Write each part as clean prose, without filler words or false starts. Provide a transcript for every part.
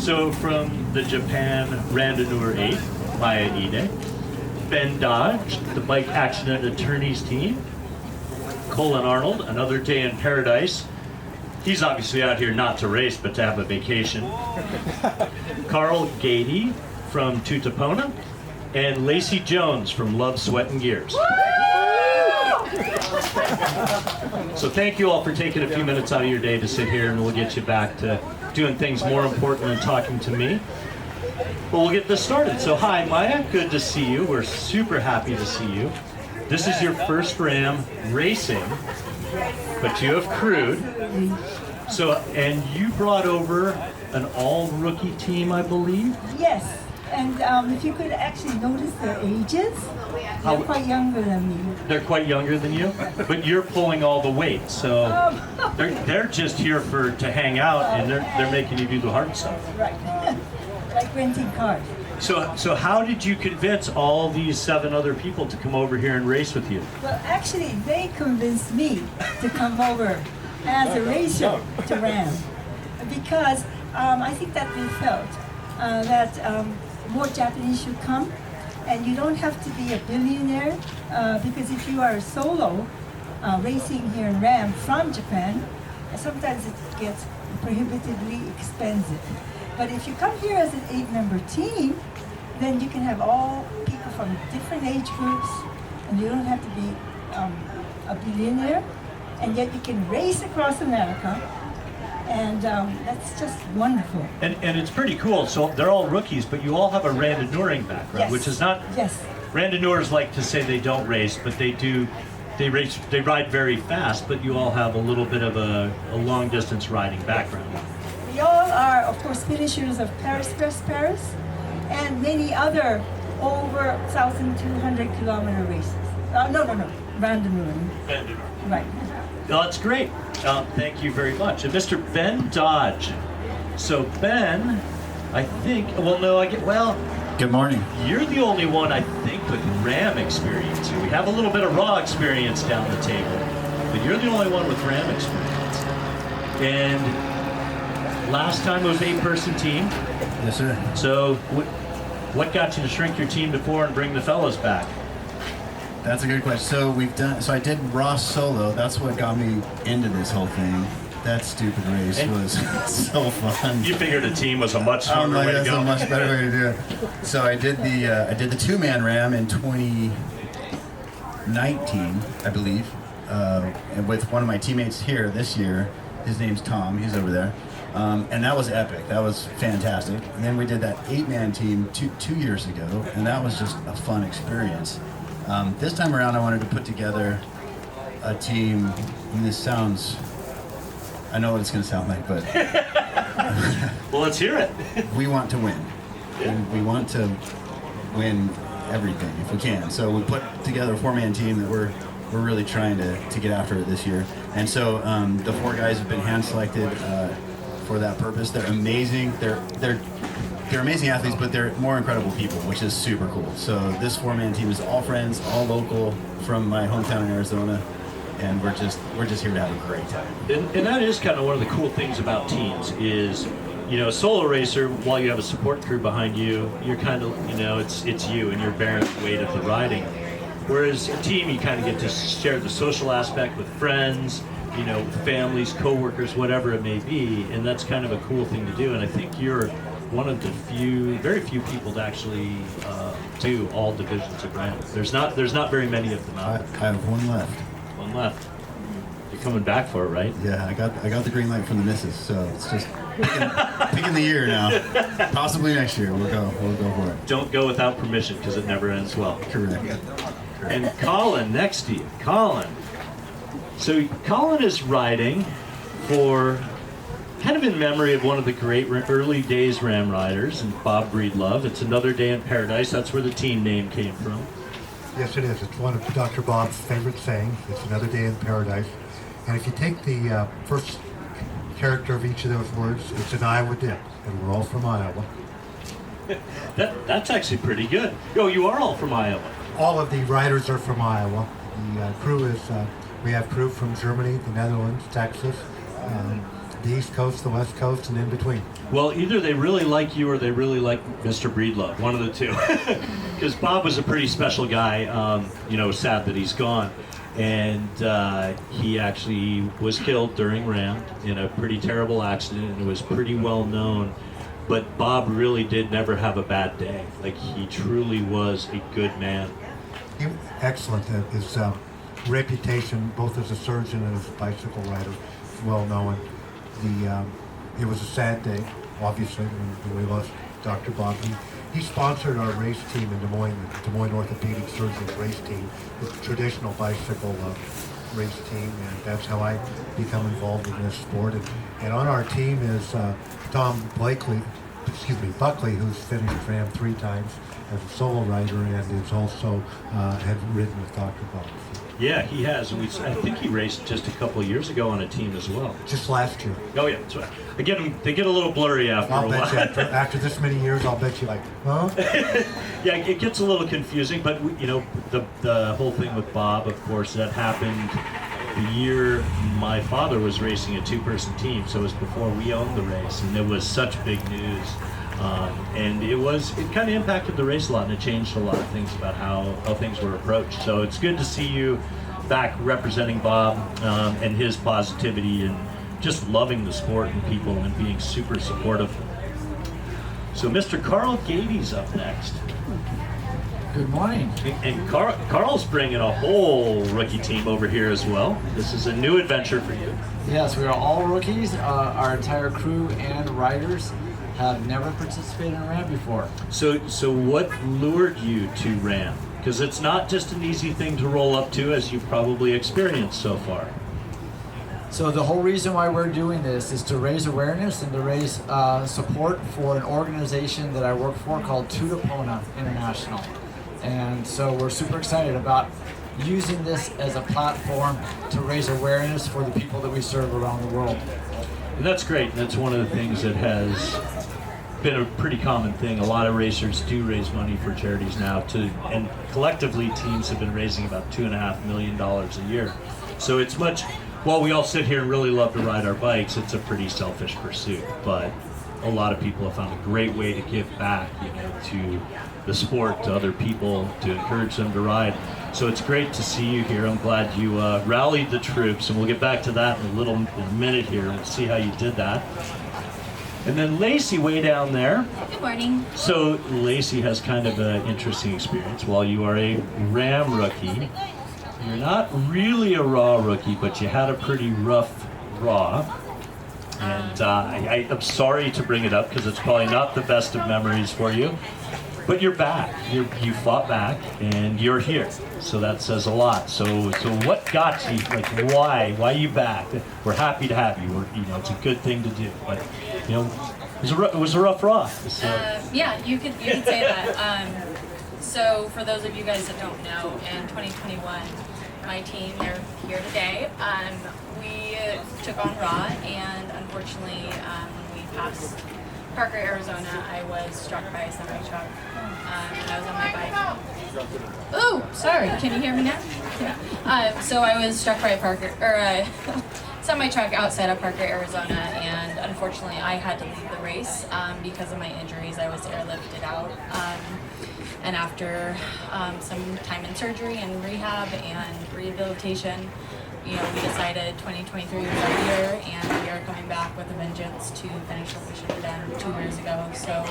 So from the Japan Randonneur 8, Maya Ide, Ben Dodge, the Bike Accident Attorneys team, Colin Arnold, Another Day in Paradise. He's obviously out here not to race, but to have a vacation. Carl Gady from Tutapona, and Lacey Jones from Love, Sweat, and Gears. So thank you all for taking a few minutes out of your day to sit here, and we'll get you back to doing things more important than talking to me. Well, we'll get this started. So hi, Maya, good to see you. We're super happy to see you. This is your first RAAM racing, but you have crewed. So, and you brought over an all-rookie team, I believe? Yes, and if you could actually notice their ages, they're quite younger than me. They're quite younger than you, but you're pulling all the weight, so they're just here to hang out, and they're making you do the hard stuff. Right, like renting cars. So how did you convince all these 7 other people to come over here and race with you? Well, actually, they convinced me to come over as a racer to RAAM, because I think that they felt that more Japanese should come, and you don't have to be a billionaire, because if you are a solo racing here in RAAM from Japan, sometimes it gets prohibitively expensive. But if you come here as an 8-member team, then you can have all people from different age groups, and you don't have to be a billionaire, and yet you can race across America, and that's just wonderful. And it's pretty cool. So they're all rookies, but you all have a randonneuring background, Yes. which is not. Yes. Randonneurs like to say they don't race, but they do. They race. They ride very fast, but you all have a little bit of a long distance riding background. We all are, of course, finishers of Paris Press Paris and many other over 1,200-kilometer races. No, randonneuring. Right. Well, that's great. Thank you very much. And Mr. Ben Dodge. So Ben, I think. Well, no, Good morning. You're the only one, I think, with RAAM experience. We have a little bit of raw experience down the table, but you're the only one with RAAM experience. And last time it was 8-person team. Yes, sir. So what got you to shrink your team to 4 and bring the fellas back? That's a good question. So I did Ross solo. That's what got me into this whole thing. That stupid race was so fun. You figured a team was a much smarter way to that's go. a much better way to do it. So I did the 2-man RAAM in 2019, I believe, and with one of my teammates here this year. His name's Tom. He's over there. And that was epic. That was fantastic. And then we did that 8-man team 2 years ago, and that was just a fun experience. This time around, I wanted to put together a team, and this sounds, I know what it's going to sound like, but Well, let's hear it. we want to win. And we want to win everything if we can. So we put together a 4-man team that we're really trying to get after it this year. And so the 4 guys have been hand-selected for that purpose. They're amazing. They're amazing athletes, but they're more incredible people, which is super cool. So this 4-man team is all friends, all local from my hometown in Arizona, and we're just here to have a great time. And that is kind of one of the cool things about teams is, a solo racer, while you have a support crew behind you, you're kind of, it's you and you're bearing the weight of the riding. Whereas a team, you kind of get to share the social aspect with friends, families, co-workers, whatever it may be, and that's kind of a cool thing to do. And I think you're one of the very few people to actually do all divisions of RAAM. There's not very many of them out there. I have one left. One left. You're coming back for it, right? Yeah, I got the green light from the missus, so it's just picking the year now. Possibly next year we'll go for it. Don't go without permission because it never ends well. Correct. And Colin, next to you. Colin. So Colin is riding for, kind of in memory of one of the great early days RAAM riders, and Bob Breedlove. It's Another Day in Paradise. That's where the team name came from. Yes, it is. It's one of Dr. Bob's favorite sayings. It's Another Day in Paradise. And if you take the first character of each of those words, it's an Iowa dip, and we're all from Iowa. That's actually pretty good. Oh, you are all from Iowa. All of the riders are from Iowa. The crew is, we have crew from Germany, the Netherlands, Texas, the East Coast, the West Coast, and in between. Well, either they really like you or they really like Mr. Breedlove, one of the two. Because Bob was a pretty special guy. You know, sad that he's gone. And he actually was killed during RAAM in a pretty terrible accident, and it was pretty well known. But Bob really did never have a bad day. Like, he truly was a good man. He was excellent. His reputation, both as a surgeon and as a bicycle rider, is well known. It was a sad day, obviously, when we lost Dr. Bob. He sponsored our race team in Des Moines, the Des Moines Orthopedic Surgeons race team, the traditional bicycle race team, and that's how I become involved in this sport. And on our team is Tom Buckley, who's finished RAAM 3 times as a solo rider and is also had ridden with Dr. Bob. Yeah, he has. And I think he raced just a couple of years ago on a team as well. Just last year. Oh, yeah, that's right. They get a little blurry after I'll a while. bet you after this many years, I'll bet you like, huh? Yeah, it gets a little confusing, but you know, the whole thing with Bob, of course, that happened the year my father was racing a 2-person team, so it was before we owned the race, and it was such big news. And it kind of impacted the race a lot, and it changed a lot of things about how things were approached. So it's good to see you back representing Bob and his positivity and just loving the sport and people and being super supportive. So Mr. Carl Gady's up next. Good morning. And Carl's bringing a whole rookie team over here as well. This is a new adventure for you. Yes, we are all rookies. Our entire crew and riders have never participated in RAAM before. So what lured you to RAAM? Because it's not just an easy thing to roll up to, as you've probably experienced so far. So the whole reason why we're doing this is to raise awareness and to raise support for an organization that I work for called Tutapona International. And so we're super excited about using this as a platform to raise awareness for the people that we serve around the world. And that's great. And that's one of the things that has been a pretty common thing. A lot of racers do raise money for charities now, and collectively teams have been raising about $2.5 million a year. So it's much, while we all sit here and really love to ride our bikes, it's a pretty selfish pursuit. But a lot of people have found a great way to give back, to the sport, to other people, to encourage them to ride. So it's great to see you here. I'm glad you rallied the troops, and we'll get back to that in a minute here. We'll see how you did that. And then Lacey way down there. Good morning. So Lacey has kind of an interesting experience. While you are a RAAM rookie, you're not really a raw rookie, but you had a pretty rough raw. And I'm sorry to bring it up because it's probably not the best of memories for you. But you're back. You fought back, and you're here. So that says a lot. So what got you? Like, why? Why are you back? We're happy to have you. It's a good thing to do. But it was a rough raw. Yeah, you could say that. So for those of you guys that don't know, in 2021, my team, they're here today. We took on RAW, and unfortunately, when we passed Parker, Arizona, I was struck by a semi-truck, and I was on my bike. Oh, sorry, can you hear me now? Yeah. So I was struck by a semi-truck outside of Parker, Arizona, and unfortunately I had to leave the race because of my injuries. I was airlifted out, and after some time in surgery and rehab and rehabilitation, we decided 2023 was our year, and we are coming back with a vengeance to finish what we should have done 2 years ago. So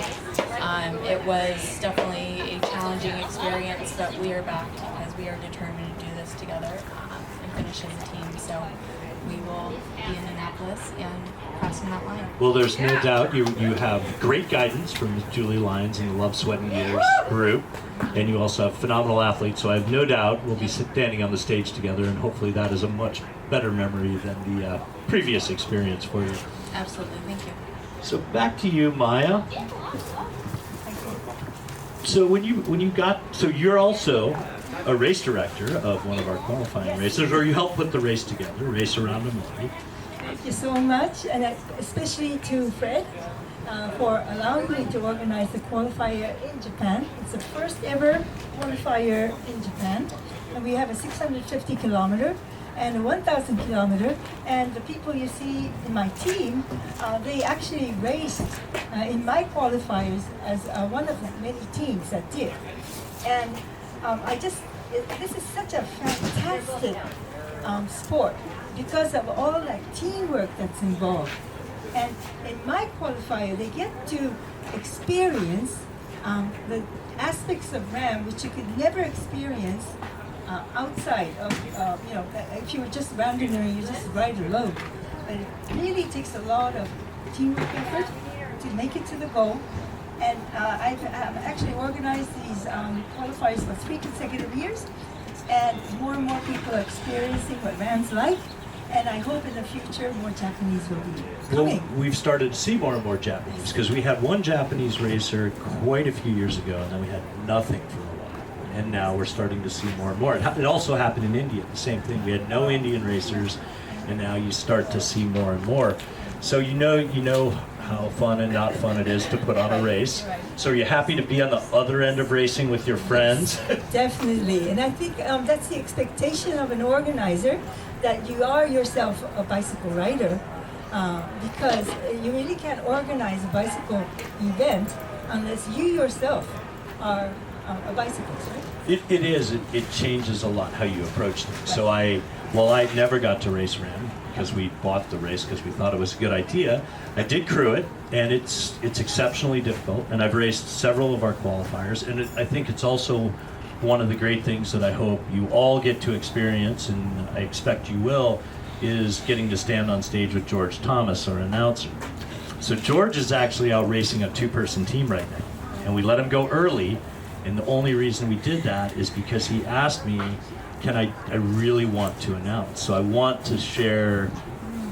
it was definitely a challenging experience, but we are back because we are determined to do this together and finish as a team. So we will be in Annapolis and crossing that line. Well, there's no doubt you have great guidance from Julie Lyons and the Love, Sweat, and Years group, and you also have phenomenal athletes, so I have no doubt we'll be standing on the stage together, and hopefully that is a much better memory than the previous experience for you. Absolutely, thank you. So back to you, Maya. So when you got, so you're also a race director of one of our qualifying races, or you helped put the race together, Race Around America. Thank you so much, and especially to Fred for allowing me to organize the qualifier in Japan. It's the first ever qualifier in Japan, and we have a 650 kilometer and a 1,000 kilometer. And the people you see in my team, they actually raced in my qualifiers as one of the many teams that did. And this is such a fantastic sport because of all that teamwork that's involved. And in my qualifier, they get to experience the aspects of RAAM which you could never experience outside of, if you were just randomly, you just ride alone. But it really takes a lot of teamwork effort to make it to the goal. And I've actually organized these qualifiers for 3 consecutive years, and more people are experiencing what RAAM's like. And I hope in the future more Japanese will be coming. Well, we've started to see more and more Japanese because we had one Japanese racer quite a few years ago, and then we had nothing for a while. And now we're starting to see more and more. It also happened in India, the same thing. We had no Indian racers, and now you start to see more and more. So you know how fun and not fun it is to put on a race. So are you happy to be on the other end of racing with your friends? Definitely, and I think that's the expectation of an organizer, that you are yourself a bicycle rider, because you really can't organize a bicycle event unless you yourself are a bicyclist, right? It is. It changes a lot how you approach things. So I never got to race RAAM because we bought the race because we thought it was a good idea. I did crew it, and it's exceptionally difficult. And I've raced several of our qualifiers, and I think it's also one of the great things that I hope you all get to experience, and I expect you will, is getting to stand on stage with George Thomas, our announcer. So George is actually out racing a 2-person team right now, and we let him go early. And the only reason we did that is because he asked me, I really want to announce. So I want to share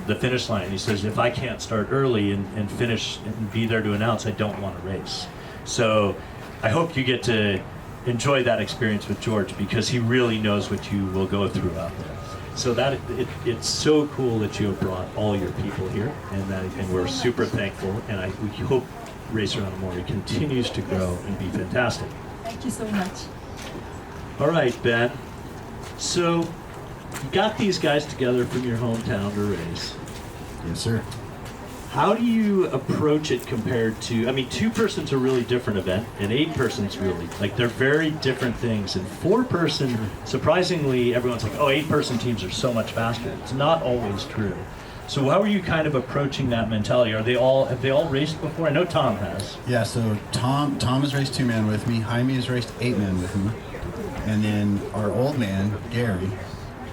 the finish line. And he says, if I can't start early and finish and be there to announce, I don't want to race. So I hope you get to enjoy that experience with George, because he really knows what you will go through out there. So it's so cool that you have brought all your people here, and we're super thankful. And we hope Race Around Mori continues to grow and be fantastic. Thank you so much. All right, Ben. So you got these guys together from your hometown to race. Yes, sir. How do you approach it compared to, 2-person's a really different event, and 8-person's really, they're very different things. And 4-person, surprisingly, everyone's like, oh, 8-person teams are so much faster. It's not always true. So how are you kind of approaching that mentality? Have they all raced before? I know Tom has. Yeah, so Tom has raced 2-man with me. Jaime has raced 8-man with me. And then our old man, Gary,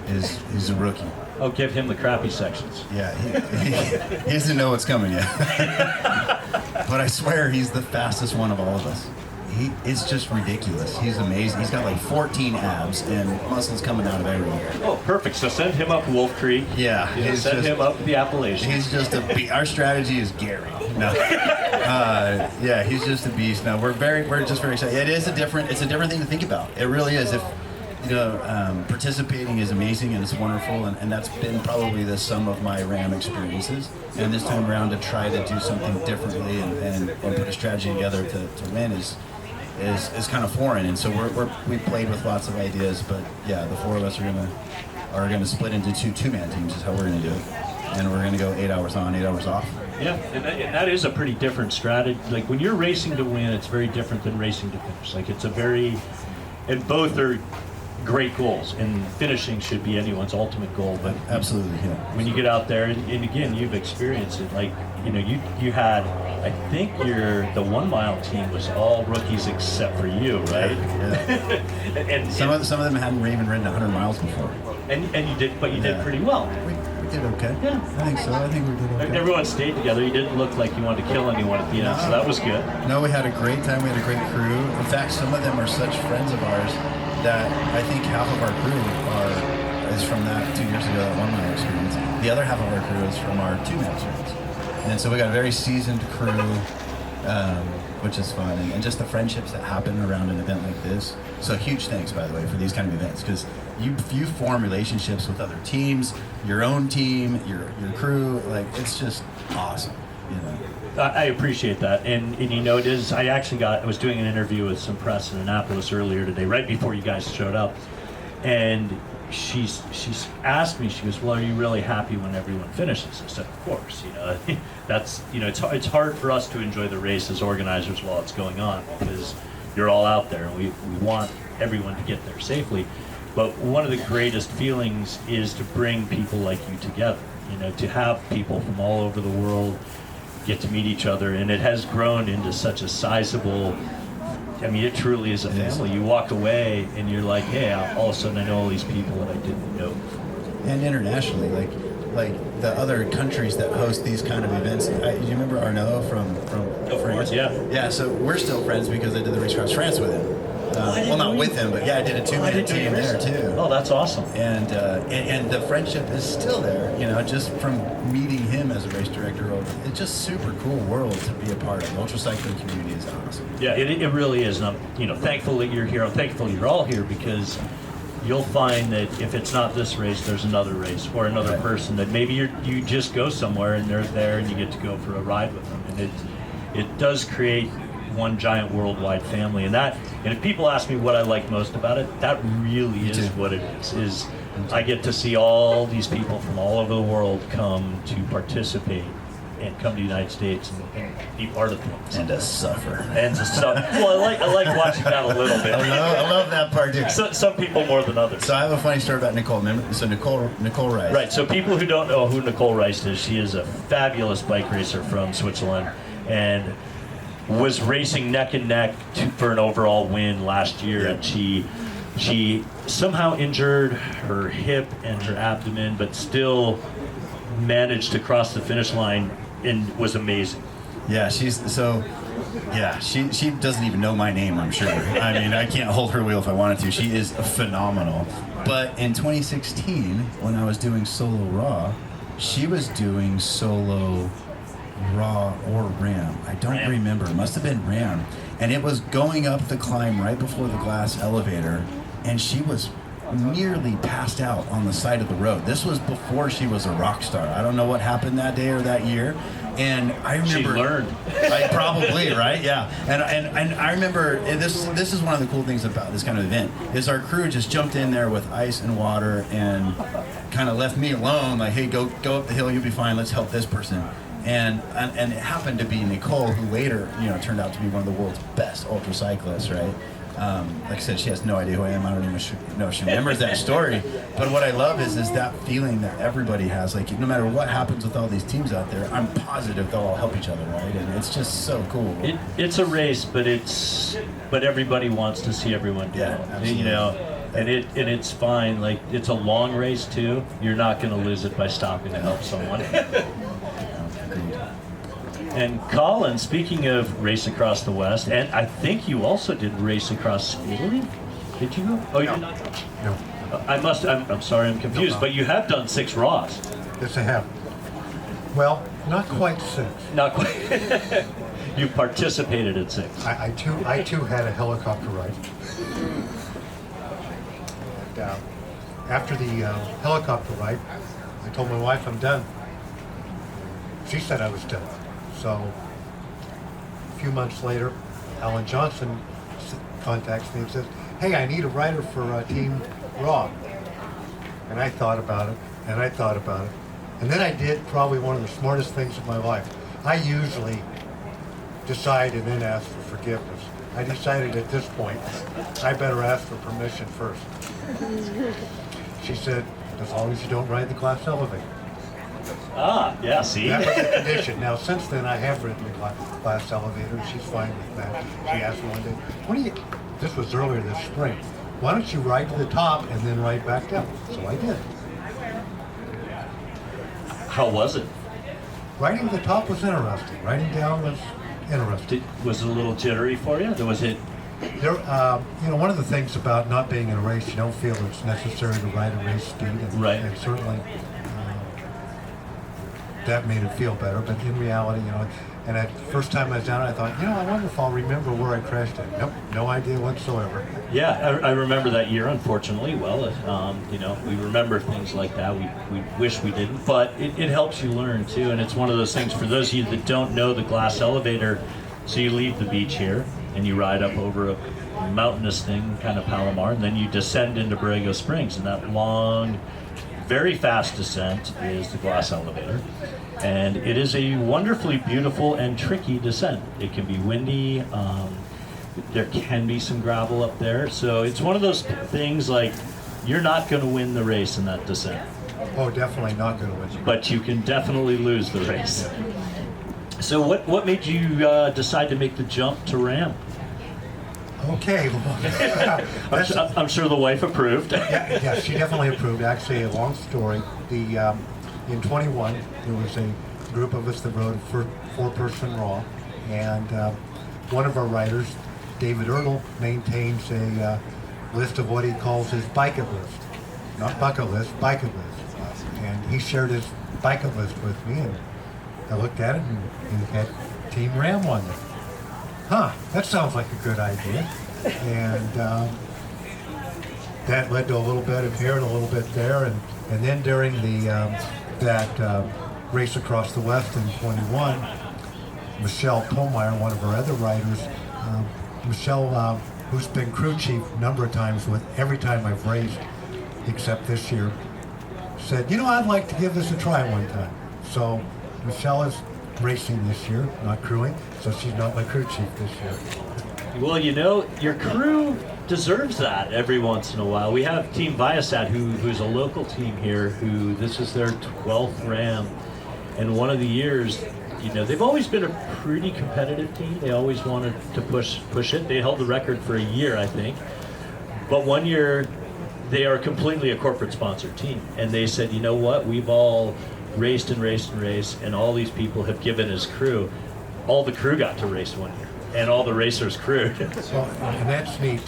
is a rookie. Oh, give him the crappy sections. Yeah, he doesn't know what's coming yet. But I swear he's the fastest one of all of us. It's just ridiculous. He's amazing. He's got like 14 abs and muscles coming out of everywhere. Oh, perfect. So send him up Wolf Creek. Yeah. Send him up the Appalachians. He's just a beast. Our strategy is Gary. No. Yeah, he's just a beast. No, we're just very excited. It's a different thing to think about. It really is. If participating is amazing and it's wonderful, and that's been probably the sum of my RAAM experiences. And this time around, to try to do something differently and put a strategy together to win is kind of foreign. And so we played with lots of ideas, but yeah, the 4 of us are gonna split into 2-man teams is how we're gonna do it, and we're gonna go 8 hours on, 8 hours off. Yeah, and that is a pretty different strategy. Like when you're racing to win, it's very different than racing to finish. And both are great goals, and finishing should be anyone's ultimate goal. But Absolutely, yeah. when you get out there, and again, you've experienced it. You had, I think the 1 mile team was all rookies except for you, right? Yeah. and Some of them hadn't even ridden 100 miles before. And you did, but you did pretty well. We did okay. Yeah. I think so. I think we did okay. Everyone stayed together. You didn't look like you wanted to kill anyone at the end, so that was good. No, we had a great time. We had a great crew. In fact, some of them are such friends of ours that I think half of our crew is from that 2 years ago, that 1 mile experience. The other half of our crew is from our 2-man experience. And so we got a very seasoned crew, which is fun, and just the friendships that happen around an event like this. So huge thanks, by the way, for these kind of events, because you form relationships with other teams, your own team, your crew. It's just awesome, I appreciate that, and it is. I was doing an interview with some press in Annapolis earlier today, right before you guys showed up, and she's asked me, she goes, well, are you really happy when everyone finishes? I said, of course, that's, it's hard for us to enjoy the race as organizers while it's going on, because you're all out there and we want everyone to get there safely. But one of the greatest feelings is to bring people like you together, to have people from all over the world get to meet each other, and it has grown into such a sizable, it truly is a family. You walk away and you're like, hey, all of a sudden I know all these people that I didn't know. And internationally, like the other countries that host these kind of events. You remember Arnaud from France? Yeah, so we're still friends because I did the race across France with him. Well, not with him, but yeah, I did a two-man team there too. Oh, that's awesome. And the friendship is still there, just from meeting him as a race director. It's just super cool world to be a part of. The ultra cycling community is awesome. Yeah, it really is. And I'm, thankful that you're here. I'm thankful you're all here, because you'll find that if it's not this race, there's another race or another person that maybe you just go somewhere and they're there and you get to go for a ride with them. And it does create one giant worldwide family. And if people ask me what I like most about it, that really is what it is I get to see all these people from all over the world come to participate and come to the United States and be part of things. And to suffer. Well, I like watching that a little bit. I love that part too. Some people more than others. So I have a funny story about Nicole. So Nicole Rice. Right. So people who don't know who Nicole Rice is, she is a fabulous bike racer from Switzerland, and was racing neck and neck for an overall win last year. And she somehow injured her hip and her abdomen, but still managed to cross the finish line and was amazing. Yeah, she doesn't even know my name, I'm sure. I can't hold her wheel if I wanted to. She is phenomenal. But in 2016, when I was doing solo raw, she was doing solo raw or RAAM. I don't remember. It must have been RAAM. And it was going up the climb right before the glass elevator, and she was nearly passed out on the side of the road. This was before she was a rock star. I don't know what happened that day or that year. And I remember she learned. Probably, right? Yeah. And I remember, and this is one of the cool things about this kind of event, is our crew just jumped in there with ice and water and kind of left me alone, like, hey, go up the hill, you'll be fine, let's help this person. And it happened to be Nicole, who later, turned out to be one of the world's best ultra cyclists, right? Like I said, she has no idea who I am. I don't even know if she remembers that story. But what I love is that feeling that everybody has. Like, no matter what happens with all these teams out there, I'm positive they'll all help each other, right? And it's just so cool. It's a race, but everybody wants to see everyone do it. Absolutely. And it's fine. Like, it's a long race too. You're not going to lose it by stopping to help someone. And Colin, speaking of Race Across the West, and I think you also did Race Across Italy. Did you go? Oh, you did not. No. I'm sorry, I'm confused. No. But you have done 6 Raws. Yes, I have. Well, not quite 6. Not quite. You participated in 6. I too had a helicopter ride. And, after the helicopter ride, I told my wife I'm done. She said I was done. So a few months later, Alan Johnson contacts me and says, hey, I need a rider for Team Raw. And I thought about it, and I thought about it. And then I did probably one of the smartest things of my life. I usually decide and then ask for forgiveness. I decided at this point, I better ask for permission first. She said, as long as you don't ride the glass elevator. Ah, yeah, see? That was the condition. Now, since then, I have ridden the glass elevator. She's fine with that. She asked me one day, this was earlier this spring, why don't you ride to the top and then ride back down? So I did. How was it? Riding to the top was interesting. Riding down was interesting. Was it a little jittery for you? Was it? There, one of the things about not being in a race, you don't feel it's necessary to ride a race speed, and certainly that made it feel better. But in reality, and the first time I was down, I thought, I wonder if I'll remember where I crashed at. Nope, no idea whatsoever. Yeah, I remember that year, unfortunately. Well, we remember things like that. We wish we didn't, but it helps you learn too. And it's one of those things, for those of you that don't know the glass elevator, So you leave the beach here and you ride up over a mountainous thing, kind of Palomar, and then you descend into Borrego Springs, and that long, very fast descent is the glass elevator. And it is a wonderfully beautiful and tricky descent. It can be windy. There can be some gravel up there. So it's one of those things like you're not going to win the race in that descent. Oh, definitely not going to win. But you can definitely lose the race. So what made you decide to make the jump to RAAM? Okay. Well, I'm sure the wife approved. yeah, she definitely approved. Actually, a long story. In 21, there was a group of us that rode a four-person RAAM, and one of our riders, David Ertl, maintains a list of what he calls his bucket list. Not bucket list, bucket list. And he shared his bucket list with me, and I looked at it, and he had Team RAAM on there. Huh, that sounds like a good idea. And that led to a little bit of here and a little bit there, and then during that race across the West in 21, Michelle Tolmeyer, one of our other riders, Michelle, who's been crew chief a number of times with every time I've raced, except this year, said, you know, I'd like to give this a try one time. So Michelle is racing this year, not crewing, so she's not my crew chief this year. Well, you know, your crew deserves that every once in a while. We have Team Viasat, who's a local team here, who this is their 12th RAAM. And one of the years, you know, they've always been a pretty competitive team. They always wanted to push it. They held the record for a year, I think. But one year, they are completely a corporate sponsored team. And they said, you know what, we've all raced and raced and raced, and all these people have given as crew. All the crew got to race one year, and all the racers crewed. Well, and that's neat.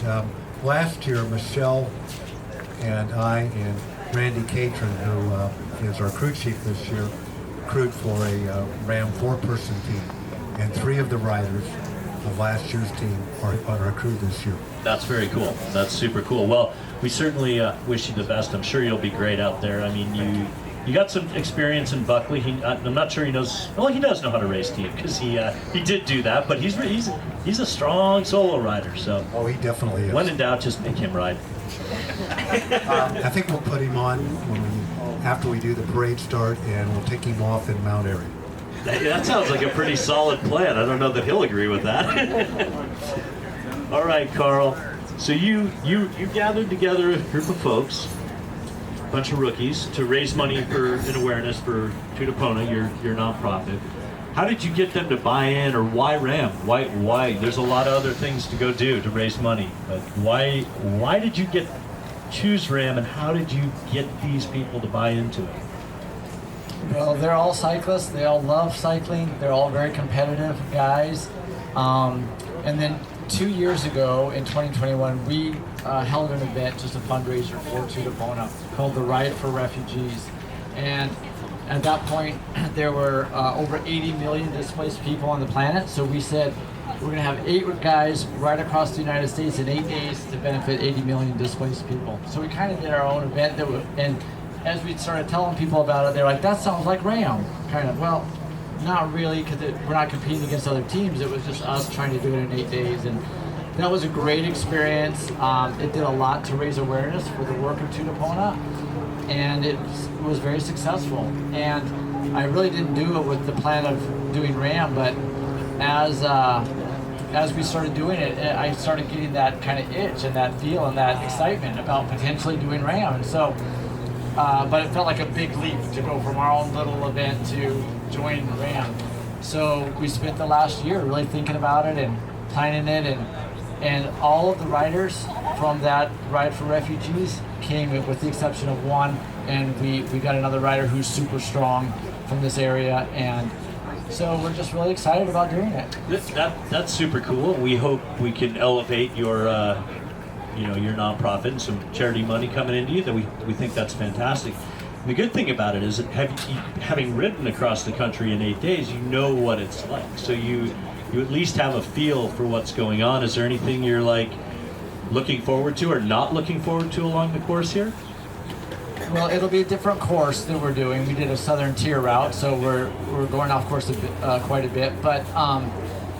Last year, Michelle and I and Randy Catron, who is our crew chief this year, crewed for a RAAM four-person team, and 3 of the riders of last year's team are on our crew this year. That's very cool. That's super cool. Well, we certainly wish you the best. I'm sure you'll be great out there. I mean, you got some experience in Buckley. I'm not sure he knows. Well, he does know how to race team because he did do that. But he's a strong solo rider. So Oh, he definitely is. when in doubt, just make him ride. I think we'll put him on after we do the parade start, and we'll take him off in Mount Airy. That sounds like a pretty solid plan. I don't know that he'll agree with that. All right, Carl. So you gathered together a group of folks, a bunch of rookies, to raise money for an awareness for Tutapona, your nonprofit. How did you get them to buy in, or why RAAM? Why? There's a lot of other things to go do to raise money, but why did you choose RAAM, and how did you get these people to buy into it? Well, they're all cyclists. They all love cycling. They're all very competitive guys. And then 2 years ago, in 2021, we held an event, just a fundraiser for Tutapona, called the Ride for Refugees. And at that point, there were over 80 million displaced people on the planet. So we said, we're going to have 8 guys right across the United States in 8 days to benefit 80 million displaced people. So we kind of did our own event, and as we started telling people about it, they're like, that sounds like RAAM. Kind of, well, not really, because we're not competing against other teams. It was just us trying to do it in 8 days. And that was a great experience. It did a lot to raise awareness for the work of Tutapona, and it was very successful. And I really didn't do it with the plan of doing RAAM, but as we started doing it, I started getting that kind of itch and that feel and that excitement about potentially doing RAAM. And so, but it felt like a big leap to go from our own little event to join RAAM. So we spent the last year really thinking about it and planning it, and all of the riders from that Ride for Refugees came, with the exception of one, and we got another rider who's super strong from this area, and so we're just really excited about doing it. That's super cool. We hope we can elevate your your nonprofit and some charity money coming into you. That we think that's fantastic. The good thing about it is that having ridden across the country in 8 days, you know what it's like. So you at least have a feel for what's going on. Is there anything you're like looking forward to or not looking forward to along the course here? Well, it'll be a different course that we're doing. We did a southern tier route, so we're going off course quite a bit. But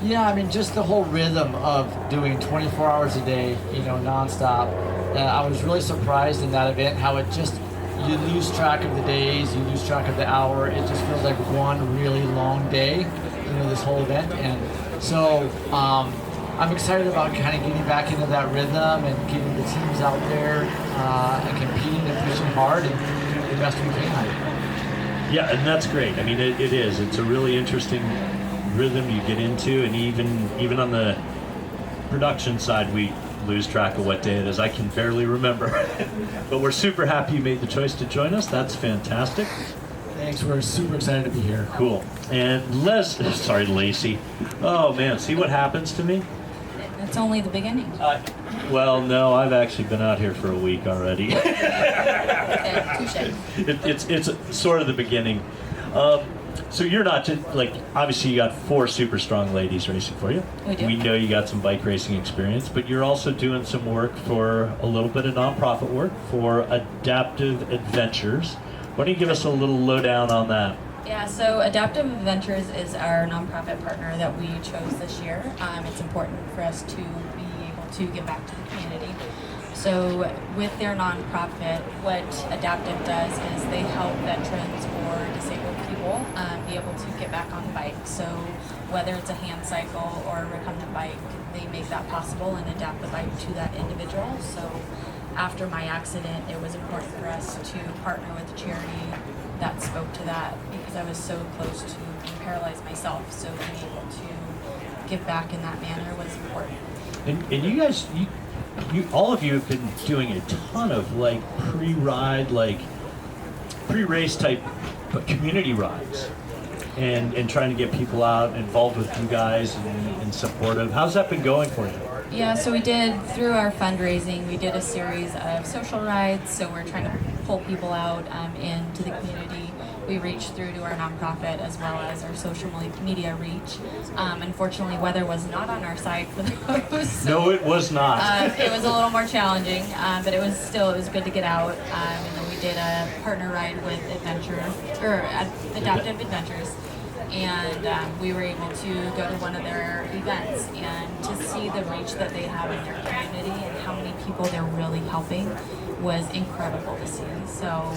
Yeah, I mean, just the whole rhythm of doing 24 hours a day, you know, nonstop. I was really surprised in that event how it just, you lose track of the days, you lose track of the hour. It just feels like one really long day, you know, this whole event. And so I'm excited about kind of getting back into that rhythm and getting the teams out there and competing and pushing hard and doing the best we can. Yeah, and that's great. I mean, it is. It's a really interesting rhythm you get into, and even on the production side, we lose track of what day it is. I can barely remember. But we're super happy you made the choice to join us. That's fantastic. Thanks. We're super excited to be here. Cool. And Lacey. Oh man, see what happens to me? It's only the beginning. Well, no, I've actually been out here for a week already. Okay, touche. It's sort of the beginning. So you're not just, like, obviously you got 4 super strong ladies racing for you. We do. We know you got some bike racing experience, but you're also doing some work for a little bit of nonprofit work for Adaptive Adventures. Why don't you give us a little lowdown on that? Yeah, so Adaptive Adventures is our nonprofit partner that we chose this year. It's important for us to be able to give back to the community. So with their nonprofit, what Adaptive does is they help veterans or disabled people be able to get back on the bike. So whether it's a hand cycle or a recumbent bike, they make that possible and adapt the bike to that individual. So after my accident, it was important for us to partner with a charity that spoke to that because I was so close to being paralyzed myself. So being able to give back in that manner was important. And you guys, you all of you have been doing a ton of like pre-ride, like pre-race type community rides, and trying to get people out involved with you guys and supportive. How's that been going for you? Yeah, so we did, through our fundraising, we did a series of social rides, so we're trying to pull people out into the community. We reach through to our nonprofit as well as our social media reach. Unfortunately, weather was not on our side for those. So, No, it was not. it was a little more challenging, but it was good to get out. And then we did a partner ride with Adaptive Adventures. And we were able to go to one of their events and to see the reach that they have in their community and how many people they're really helping was incredible to see. So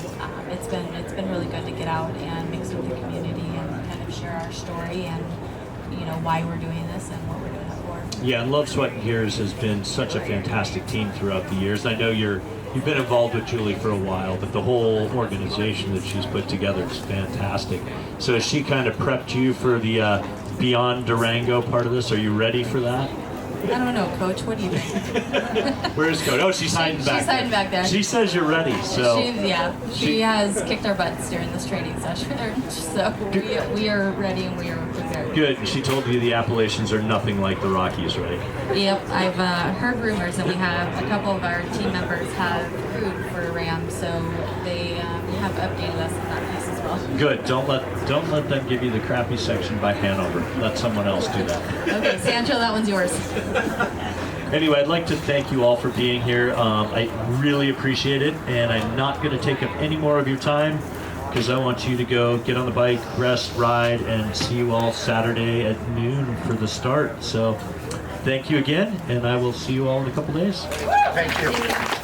it's been really good to get out and mix with the community and kind of share our story and why we're doing this and what we're doing it for. Yeah, and Love, Sweat, and Gears has been such a fantastic team throughout the years. I know you've been involved with Julie for a while, but the whole organization that she's put together is fantastic. So has she kind of prepped you for the Beyond Durango part of this? Are you ready for that? I don't know, Coach. What do you think? Where's Coach? Oh, she's hiding back there. She's hiding back there. She says you're ready, so. She has kicked our butts during this training session, so we are ready and we are prepared. Good. She told you the Appalachians are nothing like the Rockies, right? Yep, I've heard rumors that we have a couple of our team members have crewed for RAAM, so they have updated us on that piece as well. Good. Don't let them give you the crappy section by Hanover. Let someone else do that. Okay, Sancho, that one's yours. Anyway, I'd like to thank you all for being here. I really appreciate it, and I'm not going to take up any more of your time because I want you to go get on the bike, rest, ride, and see you all Saturday at noon for the start. So thank you again, and I will see you all in a couple days. Thank you.